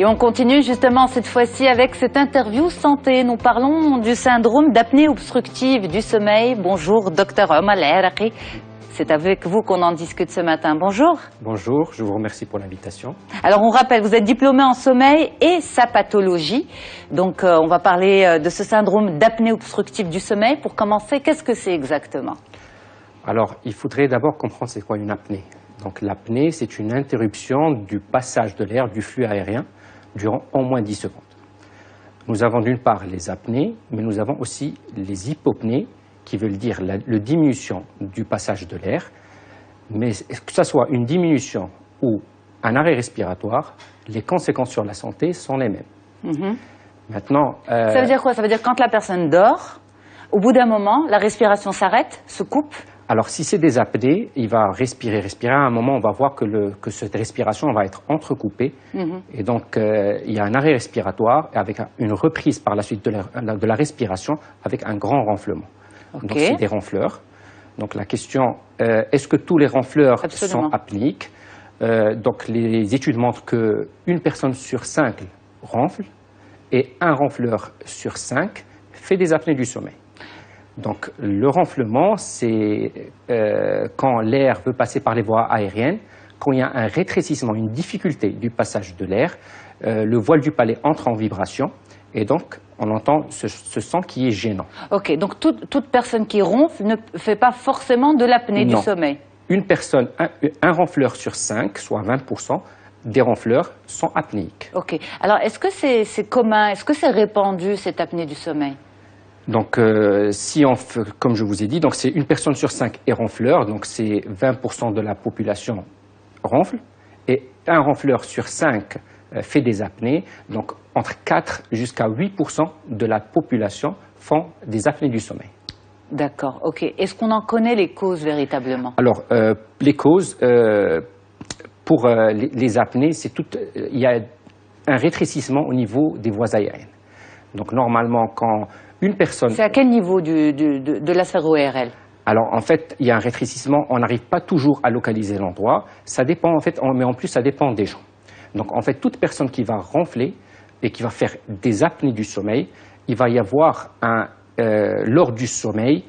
Et on continue justement cette fois-ci avec cette interview santé. Nous parlons du syndrome d'apnée obstructive du sommeil. Bonjour, docteur Omar El-Araqi. C'est avec vous qu'on en discute ce matin. Bonjour. Bonjour, je vous remercie pour l'invitation. Alors on rappelle, vous êtes diplômé en sommeil et sa pathologie. Donc on va parler de ce syndrome d'apnée obstructive du sommeil. Pour commencer, qu'est-ce que c'est exactement? Alors, il faudrait d'abord comprendre c'est quoi une apnée. Donc l'apnée, c'est une interruption du passage de l'air, du flux aérien, durant au moins 10 secondes. Nous avons d'une part les apnées, mais nous avons aussi les hypopnées, qui veulent dire la diminution du passage de l'air. Mais que ce soit une diminution ou un arrêt respiratoire, les conséquences sur la santé sont les mêmes. Maintenant, ça veut dire quoi? Ça veut dire quand la personne dort, au bout d'un moment, la respiration s'arrête, se coupe? Alors, si c'est des apnées, il va respirer. À un moment, on va voir que cette respiration va être entrecoupée. Et donc, il y a un arrêt respiratoire avec une reprise par la suite de la respiration avec un grand renflement. Okay. Donc, c'est des ronfleurs. Donc, la question, est-ce que tous les ronfleurs sont apnéiques? Donc, les études montrent qu'une personne sur 5 ronfle et un ronfleur sur 5 fait des apnées du sommeil. Donc, le ronflement, c'est quand l'air veut passer par les voies aériennes, quand il y a un rétrécissement, une difficulté du passage de l'air, le voile du palais entre en vibration et donc on entend ce son qui est gênant. Ok, donc toute personne qui ronfle ne fait pas forcément de l'apnée du sommeil? Une personne, un ronfleur sur 5, soit 20%, des ronfleurs sont apnéiques. Ok, alors est-ce que c'est commun, est-ce que c'est répandu cette apnée du sommeil? Donc, si on fait, comme je vous ai dit, donc c'est une personne sur 5 est ronfleur, donc c'est 20% de la population ronfle, et un ronfleur sur 5 fait des apnées, donc entre 4 jusqu'à 8% de la population font des apnées du sommeil. D'accord, ok. Est-ce qu'on en connaît les causes véritablement? Alors, les causes, pour les apnées, il y a un rétrécissement au niveau des voies aériennes. Donc, normalement, quand une personne... C'est à quel niveau de la sphère ORL? Alors, en fait, il y a un rétrécissement, on n'arrive pas toujours à localiser l'endroit. Ça dépend, en fait, mais en plus, ça dépend des gens. Donc, en fait, toute personne qui va ronfler et qui va faire des apnées du sommeil, il va y avoir, lors du sommeil,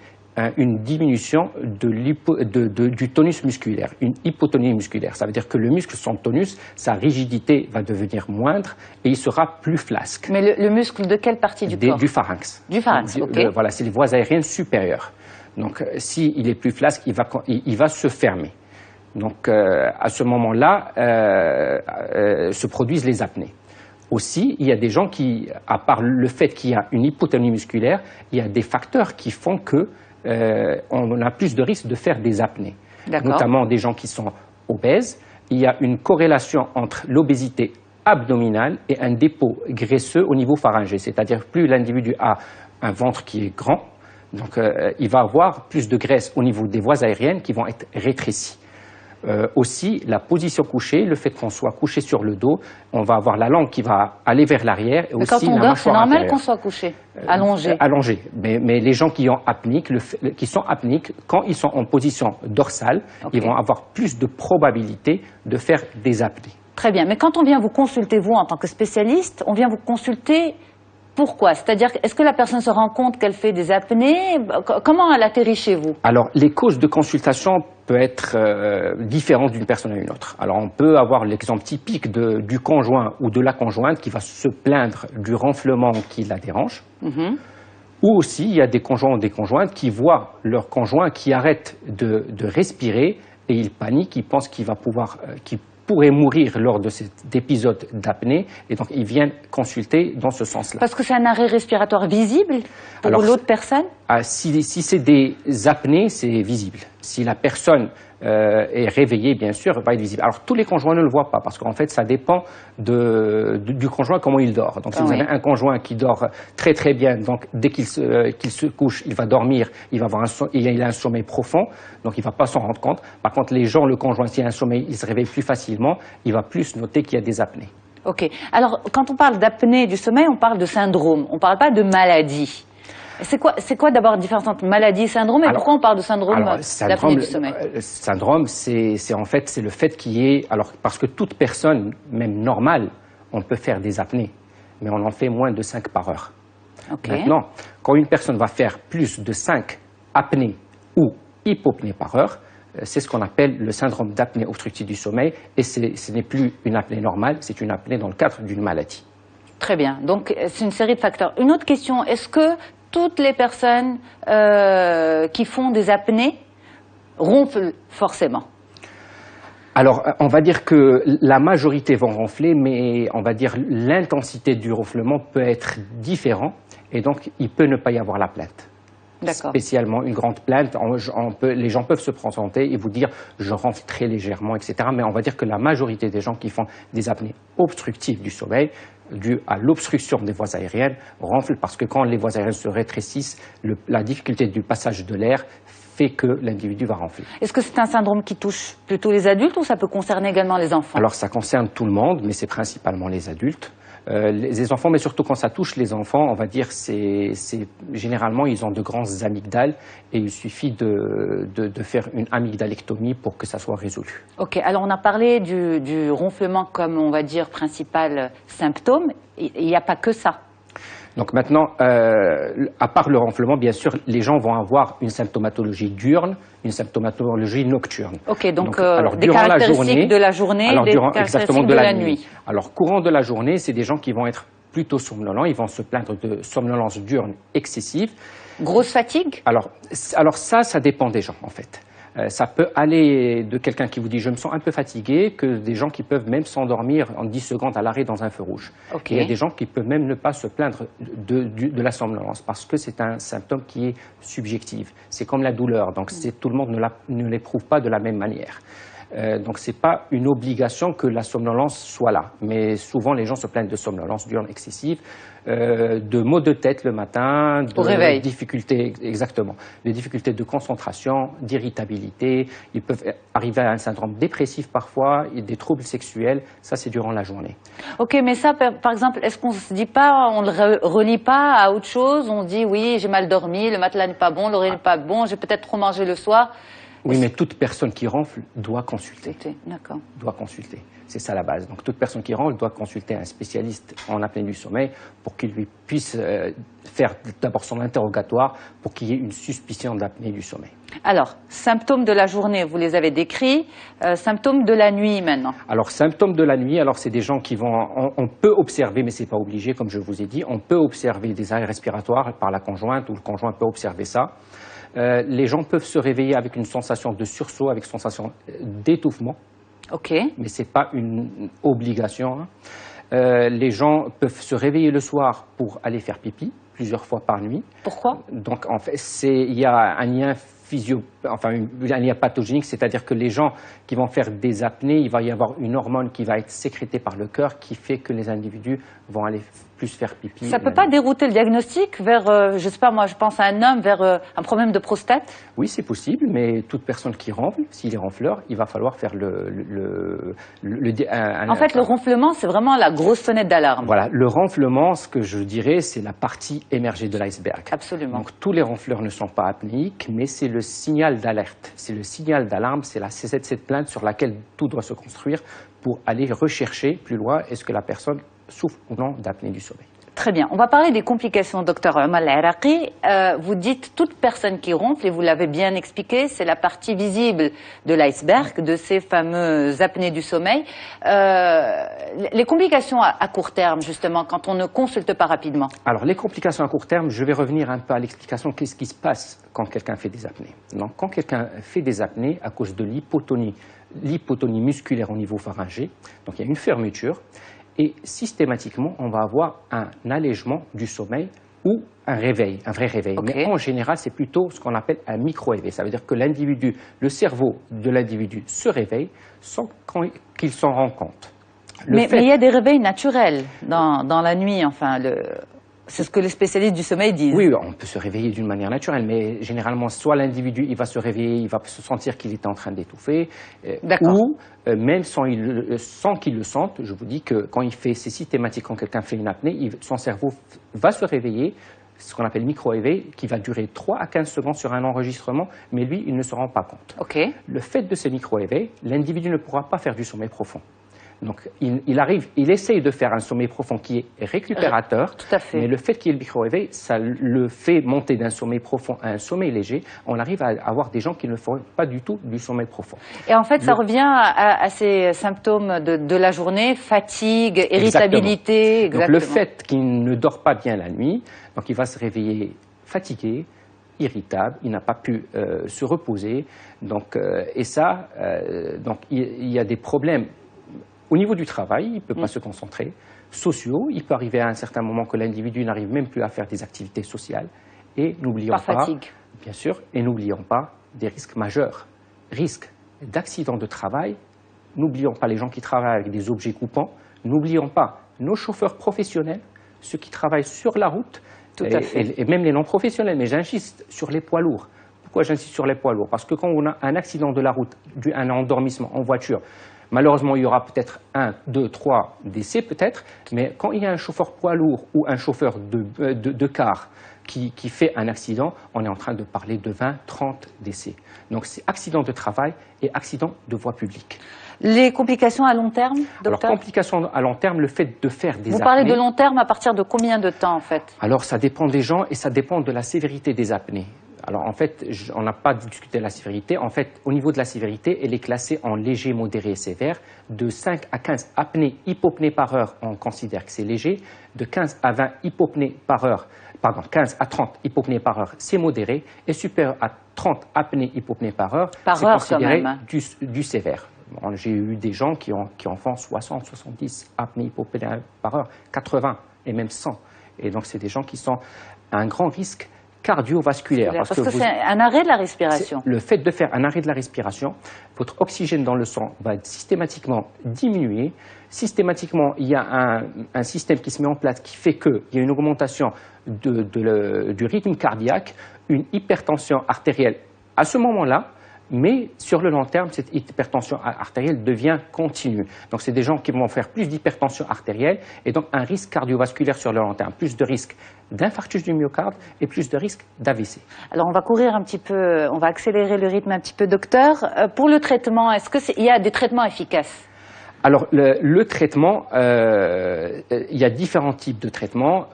une diminution du tonus musculaire, une hypotonie musculaire. Ça veut dire que le muscle, son tonus, sa rigidité va devenir moindre et il sera plus flasque. Mais le muscle de quelle partie du corps? Du pharynx. Du pharynx, ok. Voilà, c'est les voies aériennes supérieures. Donc, s'il est plus flasque, il va se fermer. Donc, à ce moment-là, se produisent les apnées. Aussi, il y a des gens qui, à part le fait qu'il y a une hypotonie musculaire, il y a des facteurs qui font que on a plus de risques de faire des apnées. Notamment des gens qui sont obèses. Il y a une corrélation entre l'obésité abdominale et un dépôt graisseux au niveau pharyngé. C'est-à-dire plus l'individu a un ventre qui est grand, donc il va avoir plus de graisse au niveau des voies aériennes qui vont être rétrécies. Aussi, la position couchée, le fait qu'on soit couché sur le dos, on va avoir la langue qui va aller vers l'arrière. Mais quand on dort, c'est normal qu'on soit couché, allongé. Allongé. Mais les gens qui sont apniques, quand ils sont en position dorsale, ils vont avoir plus de probabilité de faire des apnées. Très bien. Mais quand on vient vous consulter, vous, en tant que spécialiste, on vient vous consulter... Pourquoi? C'est-à-dire, est-ce que la personne se rend compte qu'elle fait des apnées? Comment elle atterrit chez vous? Alors, les causes de consultation peuvent être différentes d'une personne à une autre. Alors, on peut avoir l'exemple typique du conjoint ou de la conjointe qui va se plaindre du ronflement qui la dérange. Ou aussi, il y a des conjoints ou des conjointes qui voient leur conjoint qui arrête de respirer et ils paniquent, ils pensent qu'il pourrait mourir lors de cet épisode d'apnée et donc ils viennent consulter dans ce sens-là. Parce que c'est un arrêt respiratoire visible pour l'autre personne? Si c'est des apnées, c'est visible. Si la personne est réveillée, bien sûr, elle va être visible. Alors tous les conjoints ne le voient pas parce qu'en fait ça dépend du conjoint, comment il dort. Donc si vous avez un conjoint qui dort très très bien, donc dès qu'il se couche, il va dormir, il a un sommeil profond, donc il ne va pas s'en rendre compte. Par contre, le conjoint, s'il a un sommeil, il se réveille plus facilement, il va plus noter qu'il y a des apnées. Ok. Alors quand on parle d'apnée du sommeil, on parle de syndrome, on ne parle pas de maladie. C'est quoi d'abord la différence entre maladie et syndrome, et pourquoi on parle de syndrome d'apnée du sommeil? Syndrome, c'est le fait qu'il y ait... Alors, parce que toute personne, même normale, on peut faire des apnées, mais on en fait moins de 5 par heure. Okay. Maintenant, quand une personne va faire plus de 5 apnées ou hypopnées par heure, c'est ce qu'on appelle le syndrome d'apnée obstructive du sommeil, et ce n'est plus une apnée normale, c'est une apnée dans le cadre d'une maladie. Très bien, donc c'est une série de facteurs. Une autre question, est-ce que toutes les personnes qui font des apnées ronflent forcément? Alors, on va dire que la majorité vont ronfler, mais on va dire l'intensité du ronflement peut être différente, et donc il peut ne pas y avoir la plainte. Spécialement une grande plainte, les gens peuvent se présenter et vous dire « je ronfle très légèrement », etc. Mais on va dire que la majorité des gens qui font des apnées obstructives du sommeil, dues à l'obstruction des voies aériennes, ronflent parce que quand les voies aériennes se rétrécissent, la difficulté du passage de l'air fait que l'individu va ronfler. Est-ce que c'est un syndrome qui touche plutôt les adultes ou ça peut concerner également les enfants? Alors ça concerne tout le monde, mais c'est principalement les adultes. Les enfants, mais surtout quand ça touche les enfants, on va dire, généralement ils ont de grandes amygdales et il suffit de faire une amygdalectomie pour que ça soit résolu. Ok, alors on a parlé du ronflement comme, on va dire, principal symptôme. Il n'y a pas que ça. Donc maintenant, à part le ronflement, bien sûr, les gens vont avoir une symptomatologie diurne, une symptomatologie nocturne. Ok, donc alors, des caractéristiques de la journée, des caractéristiques de la nuit. Alors, courant de la journée, c'est des gens qui vont être plutôt somnolents, ils vont se plaindre de somnolence diurne excessive. Grosse fatigue? Alors ça dépend des gens, en fait. Ça peut aller de quelqu'un qui vous dit « je me sens un peu fatigué » que des gens qui peuvent même s'endormir en 10 secondes à l'arrêt dans un feu rouge. Okay. Il y a des gens qui peuvent même ne pas se plaindre de la somnolence parce que c'est un symptôme qui est subjectif. C'est comme la douleur, donc tout le monde ne l'éprouve pas de la même manière. Donc ce n'est pas une obligation que la somnolence soit là, mais souvent les gens se plaignent de somnolence diurne excessive, de maux de tête le matin, de difficultés, exactement, des difficultés de concentration, d'irritabilité, ils peuvent arriver à un syndrome dépressif parfois, et des troubles sexuels, ça c'est durant la journée. Ok, mais ça par exemple, est-ce qu'on se dit pas, on le relie pas à autre chose, on dit oui j'ai mal dormi, le matelas n'est pas bon, l'oreille n'est pas bon, j'ai peut-être trop mangé le soir. Oui, mais toute personne qui ronfle doit consulter. D'accord. Doit consulter. C'est ça la base. Donc toute personne qui ronfle doit consulter un spécialiste en apnée du sommeil pour qu'il lui puisse faire d'abord son interrogatoire pour qu'il y ait une suspicion d'apnée du sommeil. Alors, symptômes de la journée, vous les avez décrits. Symptômes de la nuit maintenant. Alors, symptômes de la nuit, alors c'est des gens qui vont... On peut observer, mais ce n'est pas obligé, comme je vous ai dit, on peut observer des arrêts respiratoires par la conjointe ou le conjoint peut observer ça. Les gens peuvent se réveiller avec une sensation de sursaut, avec une sensation d'étouffement. Ok. Mais ce n'est pas une obligation. Les gens peuvent se réveiller le soir pour aller faire pipi, plusieurs fois par nuit. Pourquoi? Donc, en fait, il y a un lien un lien pathogénique, c'est-à-dire que les gens qui vont faire des apnées, il va y avoir une hormone qui va être sécrétée par le cœur qui fait que les individus vont aller plus faire pipi. Ça ne peut pas dérouter le diagnostic vers, je ne sais pas, moi je pense à un homme, vers un problème de prostate? Oui, c'est possible, mais toute personne qui ronfle, s'il est ronfleur, il va falloir faire En fait, le ronflement, c'est vraiment la grosse sonnette d'alarme. Voilà, le ronflement, ce que je dirais, c'est la partie émergée de l'iceberg. Absolument. Donc tous les ronfleurs ne sont pas apnéiques, mais c'est le signal d'alerte, c'est le signal d'alarme, c'est cette plainte sur laquelle tout doit se construire pour aller rechercher plus loin est-ce que la personne souffre ou non d'apnée du sommeil. Très bien. On va parler des complications, docteur Omar El-Araqi. Vous dites toute personne qui ronfle, et vous l'avez bien expliqué, c'est la partie visible de l'iceberg, de ces fameuses apnées du sommeil. Les complications à court terme, justement, quand on ne consulte pas rapidement. Alors, les complications à court terme, je vais revenir un peu à l'explication qu'est-ce qui se passe quand quelqu'un fait des apnées. Donc, quand quelqu'un fait des apnées à cause de l'hypotonie musculaire au niveau pharyngé, donc il y a une fermeture, et systématiquement, on va avoir un allègement du sommeil ou un réveil, un vrai réveil. Okay. Mais en général, c'est plutôt ce qu'on appelle un micro-éveil. Ça veut dire que le cerveau de l'individu se réveille sans qu'il s'en rende compte. Mais il y a des réveils naturels dans la nuit, enfin, c'est ce que les spécialistes du sommeil disent. Oui, on peut se réveiller d'une manière naturelle, mais généralement, soit l'individu, il va se réveiller, il va se sentir qu'il est en train d'étouffer, ou même sans qu'il le sente, je vous dis que quand c'est systématique, quand quelqu'un fait une apnée, son cerveau va se réveiller, ce qu'on appelle micro-éveil, qui va durer 3 à 15 secondes sur un enregistrement, mais lui, il ne se rend pas compte. Okay. Le fait de ce micro-éveil, l'individu ne pourra pas faire du sommeil profond. Donc il essaye de faire un sommeil profond qui est récupérateur, tout à fait. Mais le fait qu'il y ait le micro-réveil, ça le fait monter d'un sommeil profond à un sommeil léger. On arrive à avoir des gens qui ne font pas du tout du sommeil profond. Et en fait, ça revient à ces symptômes de la journée, fatigue, irritabilité. Exactement. Donc le fait qu'il ne dort pas bien la nuit, donc il va se réveiller fatigué, irritable, il n'a pas pu se reposer, donc, et ça, donc il y a des problèmes au niveau du travail, il ne peut pas se concentrer, sociaux, il peut arriver à un certain moment que l'individu n'arrive même plus à faire des activités sociales, et n'oublions pas, bien sûr, et n'oublions pas des risques majeurs, risques d'accidents de travail, n'oublions pas les gens qui travaillent avec des objets coupants, n'oublions pas nos chauffeurs professionnels, ceux qui travaillent sur la route, et même les non-professionnels, mais j'insiste sur les poids lourds. Pourquoi j'insiste sur les poids lourds? Parce que quand on a un accident de la route, un endormissement en voiture, malheureusement il y aura peut-être 1, 2, 3 décès peut-être, mais quand il y a un chauffeur poids lourd ou un chauffeur de car qui fait un accident, on est en train de parler de 20, 30 décès. Donc c'est accident de travail et accident de voie publique. Les complications à long terme, docteur? Alors, complications à long terme, le fait de faire des apnées... Vous parlez de long terme à partir de combien de temps, en fait? Alors, ça dépend des gens et ça dépend de la sévérité des apnées. Alors, en fait, on n'a pas discuté de la sévérité. En fait, au niveau de la sévérité, elle est classée en léger, modéré et sévère. De 5 à 15 apnées, hypopnées par heure, on considère que c'est léger. De 15 à 20 hypopnées par heure, pardon, 15 à 30 hypopnées par heure, c'est modéré. Et supérieur à 30 apnées hypopnées par heure, c'est considéré du sévère. Bon, j'ai eu des gens qui en font 60, 70 apnées hypopnées par heure, 80 et même 100. Et donc, c'est des gens qui sont à un grand risque cardiovasculaire. Parce que c'est un arrêt de la respiration. Le fait de faire un arrêt de la respiration, votre oxygène dans le sang va systématiquement diminuer. Systématiquement, il y a un système qui se met en place qui fait qu'il y a une augmentation du rythme cardiaque, une hypertension artérielle à ce moment-là. Mais sur le long terme, cette hypertension artérielle devient continue. Donc, c'est des gens qui vont faire plus d'hypertension artérielle et donc un risque cardiovasculaire sur le long terme, plus de risque d'infarctus du myocarde et plus de risque d'AVC. Alors, on va courir un petit peu, on va accélérer le rythme un petit peu, docteur. Pour le traitement, est-ce qu'il y a des traitements efficaces? Alors, le traitement, il y a différents types de traitements.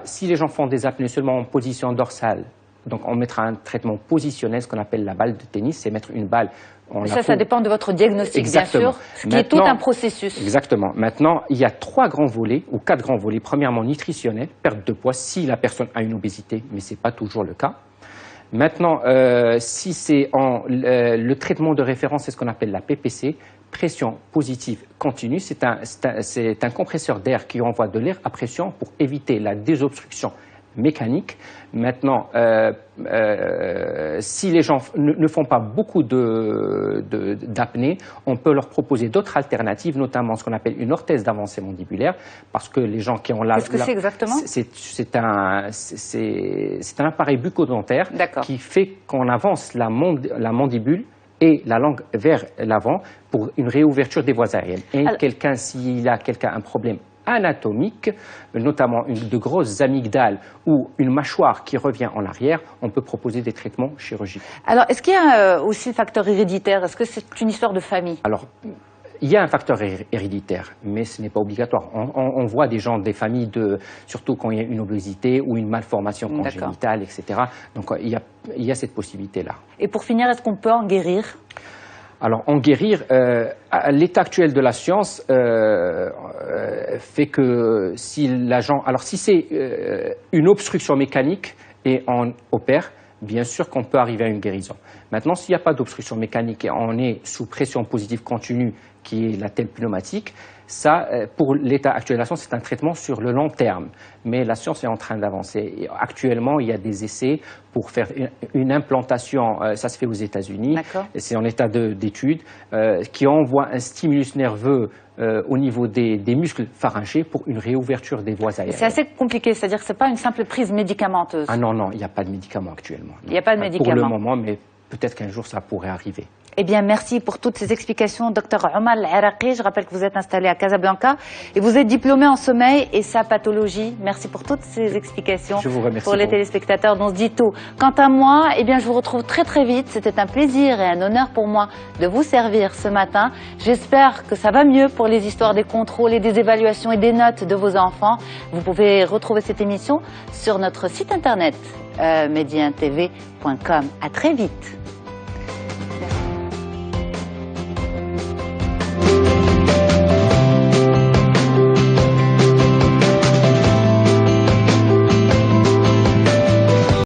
Si les gens font des apnées seulement en position dorsale, donc on mettra un traitement positionnel, ce qu'on appelle la balle de tennis, c'est mettre une balle. Ça dépend de votre diagnostic, exactement, bien sûr, ce qui est tout un processus. Exactement. Maintenant, il y a 3 grands volets, ou 4 grands volets. Premièrement, nutritionnel, perte de poids, si la personne a une obésité, mais ce n'est pas toujours le cas. Maintenant, si c'est le traitement de référence, c'est ce qu'on appelle la PPC, pression positive continue. C'est un compresseur d'air qui envoie de l'air à pression pour éviter la désobstruction mécanique. Maintenant, si les gens ne font pas beaucoup d'apnée, on peut leur proposer d'autres alternatives, notamment ce qu'on appelle une orthèse d'avancée mandibulaire, parce que les gens qui ont Qu'est-ce que c'est exactement? C'est un appareil bucco-dentaire qui fait qu'on avance la mandibule et la langue vers l'avant pour une réouverture des voies aériennes. Et s'il a un problème anatomique, notamment de grosses amygdales ou une mâchoire qui revient en arrière, on peut proposer des traitements chirurgicaux. Alors, est-ce qu'il y a aussi le facteur héréditaire? Est-ce que c'est une histoire de famille? Alors, il y a un facteur héréditaire, mais ce n'est pas obligatoire. On voit des gens, des familles, surtout quand il y a une obésité ou une malformation congénitale, etc. Donc, il y a cette possibilité-là. Et pour finir, est-ce qu'on peut en guérir? Alors, en guérir, l'état actuel de la science fait que si c'est une obstruction mécanique et on opère, bien sûr qu'on peut arriver à une guérison. Maintenant, s'il n'y a pas d'obstruction mécanique et on est sous pression positive continue, qui est la telle pneumatique, ça, pour l'état actuel de la science, c'est un traitement sur le long terme. Mais la science est en train d'avancer. Actuellement, il y a des essais pour faire une implantation, ça se fait aux États-Unis, c'est en état d'étude, qui envoie un stimulus nerveux au niveau des muscles pharyngés pour une réouverture des voies aériennes. C'est assez compliqué, c'est-à-dire que ce n'est pas une simple prise médicamenteuse. Ah non, il n'y a pas de médicament actuellement. Il n'y a pas de médicament. Pour le moment, mais peut-être qu'un jour ça pourrait arriver. Eh bien, merci pour toutes ces explications, Dr Omar El-Araqi. Je rappelle que vous êtes installé à Casablanca et vous êtes diplômé en sommeil et sa pathologie. Merci pour toutes ces explications. Je vous remercie. Pour les téléspectateurs dont on se dit tout. Quant à moi, eh bien, je vous retrouve très très vite. C'était un plaisir et un honneur pour moi de vous servir ce matin. J'espère que ça va mieux pour les histoires des contrôles et des évaluations et des notes de vos enfants. Vous pouvez retrouver cette émission sur notre site internet mediantv.com. À très vite.